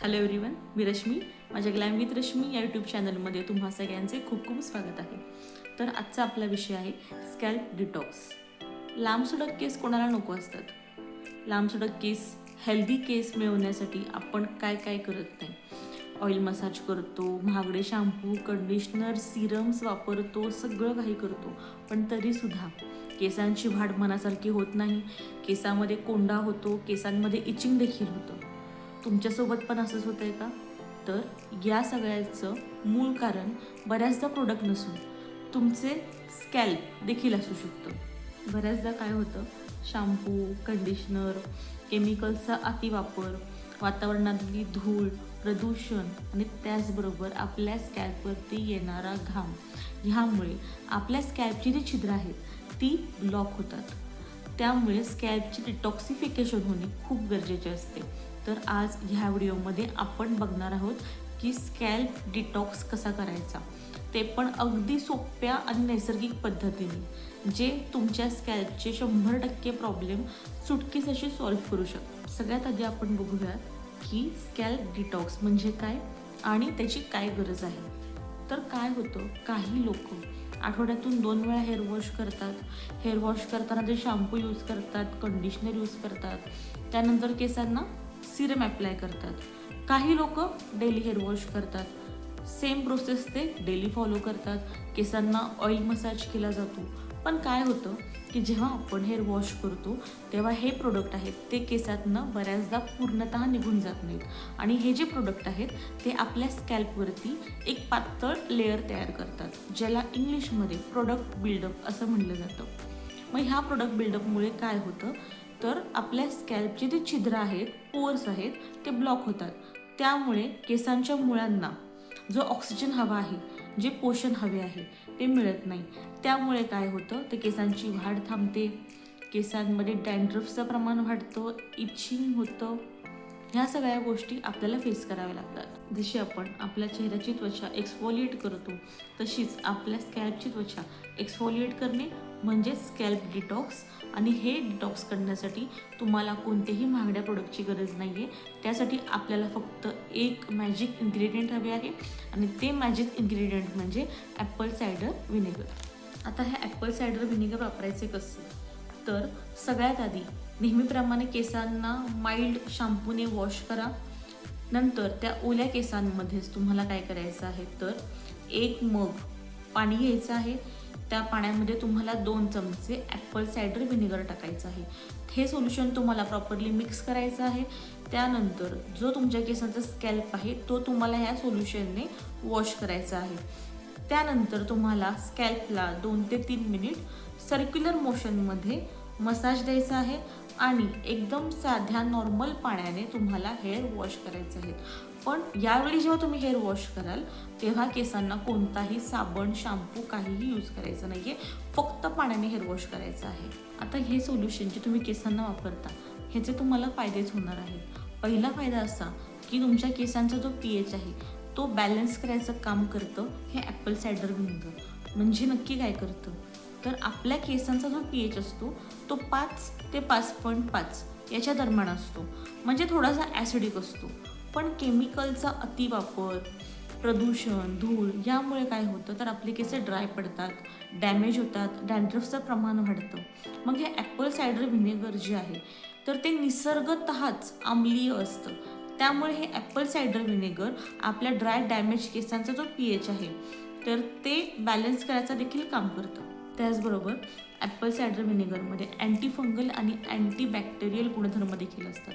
Hello everyone, मी रश्मी. माझ्या glam with Rashmi या YouTube चॅनलमध्ये तुम्हा सगळ्यांचे खूप खूप स्वागत आहे. तर आजचा आपला विषय आहे स्कॅल्प डिटॉक्स. लांबसडक केस कोणाला नको असतात. लांबसडक केस, हेल्दी केस मिळवण्यासाठी आपण काय काय करत नाही. ऑइल मसाज करतो, महागडे शॅम्पू, कंडिशनर, सिरम्स वापरतो, सगळं काही करतो, पण तरीसुद्धा केसांची वाढ मनासारखी होत नाही. केसामध्ये कोंडा होतो, केसांमध्ये इचिंग देखील होतं. तुमच्यासोबत पण असंच होतं आहे का? तर या सगळ्याचं मूळ कारण बऱ्याचदा प्रोडक्ट नसून तुमचे स्कॅल्प देखील असू शकतं. बऱ्याचदा काय होतं, शॅम्पू, कंडिशनर, केमिकल्सचा अतिवापर, वातावरणातली धूळ, प्रदूषण आणि त्याचबरोबर आपल्या स्कॅल्पवरती येणारा घाम, ह्यामुळे आपल्या स्कॅल्पची जी छिद्र आहेत ती ब्लॉक होतात. त्यामुळे स्कॅल्पची डिटॉक्सिफिकेशन होणे खूप गरजेचे असते. तर आज ह्या व्हिडिओमध्ये आपण बघणार आहोत की स्कॅल्प डिटॉक्स कसा करायचा, ते पण अगदी सोप्या आणि नैसर्गिक पद्धतीने, जे तुमच्या स्कॅल्पचे 100% प्रॉब्लेम सुटकेस अशी सॉल्व्ह करू शकतो. सगळ्यात आधी आपण बघूया की स्कॅल्प डिटॉक्स म्हणजे काय आणि त्याची काय गरज आहे. तर काय होतं, काही लोक आठवड्यातून 2 वेळा हेअर वॉश करतात. हेअर वॉश करताना ते शॅम्पू यूज करतात, कंडिशनर यूज करतात, त्यानंतर केसांना सिरम अप्लाय करतात. काही लोक डेली हेअर वॉश करतात, सेम प्रोसेस ते डेली फॉलो करतात, केसांना ऑइल मसाज केला जातो. पण काय होतं की जेव्हा आपण हेअर वॉश करतो तेव्हा हे प्रोडक्ट आहेत ते केसातनं बऱ्याचदा पूर्णतः निघून जात नाहीत आणि हे जे प्रोडक्ट आहेत ते आपल्या स्कॅल्पवरती एक पातळ लेअर तयार करतात, ज्याला इंग्लिशमध्ये प्रोडक्ट बिल्डअप असं म्हटलं जातं. मग ह्या प्रोडक्ट बिल्डअपमुळे काय होतं, तर आपल्या स्कॅल्पचे जे छिद्र आहेत, पोर्स आहेत, ते ब्लॉक होतात. त्यामुळे केसांच्या मुळांना जो ऑक्सिजन हवा आहे, जे पोषण हवे आहे, ते मिळत नाही. त्यामुळे काय होतं, ते केसांची वाढ थांबते, केसांमध्ये डॅन्ड्रफचं प्रमाण वाढतं, इचिंग होतं. ह्या सगळ्या गोष्टी आपल्याला फेस कराव्या लागतात. जशी आपण आपल्या चेहऱ्याची त्वचा एक्सफोलिएट करतो, तशीच आपल्या स्कॅल्पची त्वचा एक्सफोलिएट करणे म्हणजे स्कॅल्प डिटॉक्स. आणि हे डिटॉक्स करण्यासाठी तुम्हाला कोणत्याही महागड्या प्रोडक्टची गरज नाही आहे. त्यासाठी आपल्याला फक्त एक मॅजिक इन्ग्रेडियंट हवे आहे आणि ते मॅजिक इन्ग्रेडियंट म्हणजे ॲपल सायडर व्हिनेगर. आता हे ॲपल सायडर व्हिनेगर वापरायचे कसे, तर सगळ्यात आधी नेहमीप्रमाणे केसांना माइल्ड शॅम्पूने वॉश करा. नंतर त्या ओल्या केसांमध्येच तुम्हाला काय करायचं आहे, तर 1 मग पाणी घ्यायचं आहे. त्या पाण्यामध्ये तुम्हाला 2 चमचे ॲपल सायडर व्हिनेगर टाकायचं आहे. हे सोल्युशन तुम्हाला प्रॉपरली मिक्स करायचं आहे. त्यानंतर जो तुमच्या केसांचा स्कॅल्प आहे तो तुम्हाला ह्या सोल्युशनने वॉश करायचा आहे. त्यानंतर तुम्हाला स्कॅल्पला 2 ते 3 मिनिट सर्क्युलर मोशनमध्ये मसाज द्यायचा आहे आणि एकदम साध्या नॉर्मल पाण्याने तुम्हाला हेअर वॉश करायचं आहे. पण यावेळी जेव्हा तुम्ही हेअर वॉश कराल तेव्हा केसांना कोणताही साबण, शॅम्पू काहीही यूज करायचं नाही आहे, फक्त पाण्याने हेअर वॉश करायचं आहे. आता हे सोल्युशन जे तुम्ही केसांना वापरता ह्याचे तुम्हाला फायदेच होणार आहेत. पहिला फायदा असा की तुमच्या केसांचा जो pH आहे तो बॅलन्स करायचं काम करतं हे ॲपल सायडर व्हिनेगर. म्हणजे नक्की काय करतं, तर आपल्या केसांचा जो pH असतो तो 5 ते 5.5 याच्या दरम्यान असतो, म्हणजे थोडासा ॲसिडिक असतो. पण केमिकलचा अतिवापर, प्रदूषण, धूळ यामुळे काय होतं, तर आपले केस ड्राय पडतात, डॅमेज होतात, डॅन्ड्रफचं प्रमाण वाढतं. मग हे ॲपल सायडर व्हिनेगर जे आहे तर ते निसर्गतःच आम्लीय असतं. त्यामुळे हे ॲपल सायडर व्हिनेगर आपल्या ड्राय डॅमेज केसांचा जो pH आहे तर ते बॅलन्स करायचं देखील काम करतं. त्याचबरोबर ॲपल सायडर व्हिनेगरमध्ये अँटीफंगल आणि अँटीबॅक्टेरियल गुणधर्म देखील असतात.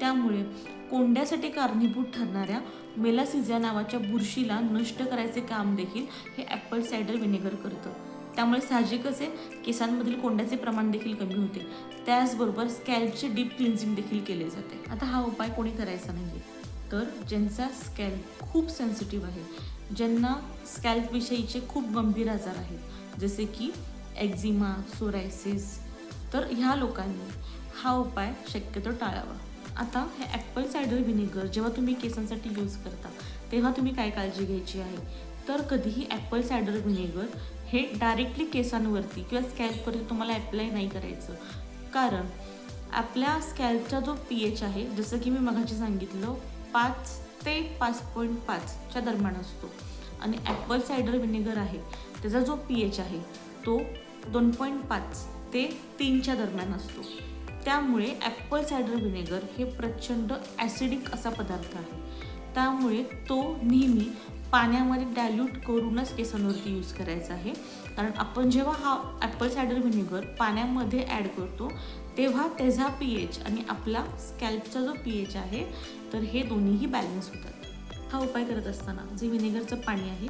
त्यामुळे कोंड्यासाठी कारणीभूत ठरणाऱ्या मेलासिझिया नावाच्या बुरशीला नष्ट करायचे काम देखील हे ॲपल सायडर व्हिनेगर करतं. त्यामुळे साहजिकच आहे केसांमधील कोंड्याचे प्रमाण देखील कमी होते. त्याचबरोबर स्कॅल्पचे डीप क्लिन्झिंग देखील केले जाते. आता हा उपाय कोणी करायचा नाही आहे, तर ज्यांचा स्कॅल्प खूप सेन्सिटिव्ह आहे, ज्यांना स्कॅल्पविषयीचे खूप गंभीर आजार आहेत, जसे की एक्झिमा, सोरायसिस, तर ह्या लोकांनी हा उपाय शक्यतो टाळावा. आता हे ॲपल सायडर व्हिनेगर जेव्हा तुम्ही केसांसाठी यूज करता तेव्हा तुम्ही काय काळजी घ्यायची आहे, तर कधीही ॲपल सायडर व्हिनेगर हे डायरेक्टली केसांवरती किंवा स्कॅल्पवरती तुम्हाला ॲप्लाय नाही करायचं. कारण आपल्या स्कॅल्पचा जो pH आहे, जसं की मी मगाशी सांगितलं, 5 ते 5.5च्या दरम्यान असतो आणि ॲपल सायडर व्हिनेगर आहे त्याचा जो pH आहे तो 2.5 ते 3च्या दरम्यान असतो. त्यामुळे ॲपल सायडर व्हिनेगर हे प्रचंड ॲसिडिक असा पदार्थ आहे. त्यामुळे तो नेहमी पाण्यामध्ये डायल्यूट करूनच केसांवरती यूज करायचा आहे. कारण आपण जेव्हा हा ॲपल सायडर व्हिनेगर पाण्यामध्ये ॲड करतो तेव्हा त्याचा pH आणि आपला स्कॅल्पचा जो pH आहे तर हे दोन्हीही बॅलन्स होतात. हा उपाय करत असताना जे व्हिनेगरचं पाणी आहे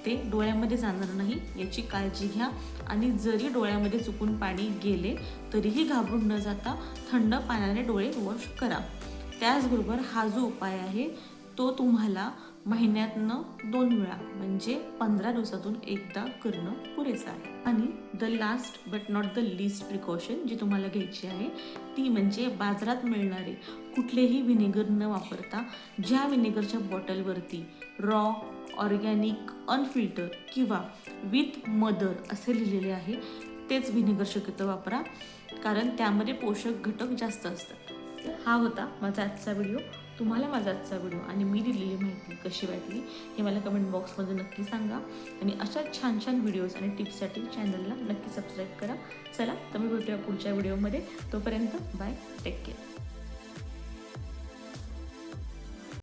ते डोळ्यामध्ये जाणार नाही याची काळजी घ्या. आणि जरी डोळ्यामध्ये चुकून पाणी गेले तरीही घाबरून न जाता थंड पाण्याने डोळे वॉश करा. त्याचबरोबर हा जो उपाय आहे तो तुम्हाला महिन्यातनं 2 वेळा म्हणजे 15 दिवसातून एकदा करणं पुरेसं आहे. आणि the last but not the least precaution जी तुम्हाला घ्यायची आहे ती म्हणजे बाजारात मिळणारे कुठलेही व्हिनेगर न वापरता ज्या व्हिनेगरच्या बॉटलवरती रॉ, ऑर्गॅनिक, अनफिल्टर किंवा विथ मदर असे लिहिलेले आहे तेच व्हिनेगर शक्यतो वापरा, कारण त्यामध्ये पोषक घटक जास्त असतात. हा होता माझा आजचा व्हिडिओ. तुम्हाला माझा आजचा व्हिडिओ आणि मी दिलेली माहिती कशी वाटली हे मला कमेंट बॉक्समध्ये नक्की सांगा. आणि अशा छान छान व्हिडिओज आणि टिप्ससाठी चॅनलला नक्की सबस्क्राईब करा. चला तर मी भेटूया पुढच्या व्हिडिओमध्ये. तोपर्यंत बाय, टेक केअर.